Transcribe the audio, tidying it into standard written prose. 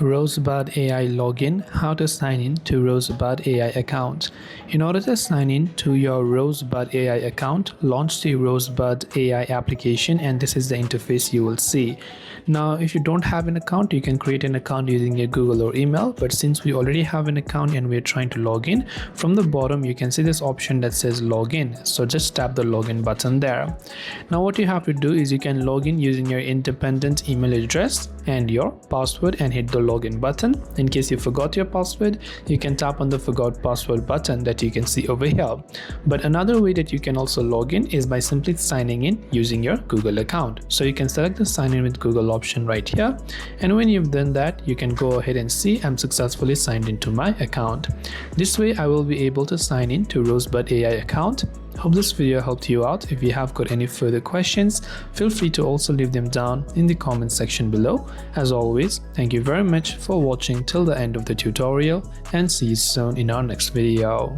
Rosebud AI login, how to sign in to Rosebud AI account. In order to sign in to your Rosebud AI account, launch the Rosebud AI application, and this is the interface you will see. Now, if you don't have an account, you can create an account using your Google or email, but since we already have an account and we're trying to log in, from the bottom you can see this option that says login. So just tap the login button there. Now what you have to do is you can log in using your independent email address and your password and hit the login button. In case you forgot your password, you can tap on the forgot password button that you can see over here. But another way that you can also log in is by simply signing in using your Google account. So you can select the sign in with Google option right here, and when you've done that, you can go ahead and see I'm successfully signed into my account. This way I will be able to sign in to Rosebud AI account. Hope this video helped you out. If you have got any further questions, feel free to also leave them down in the comment section below. As always, thank you very much for watching till the end of the tutorial, and see you soon in our next video.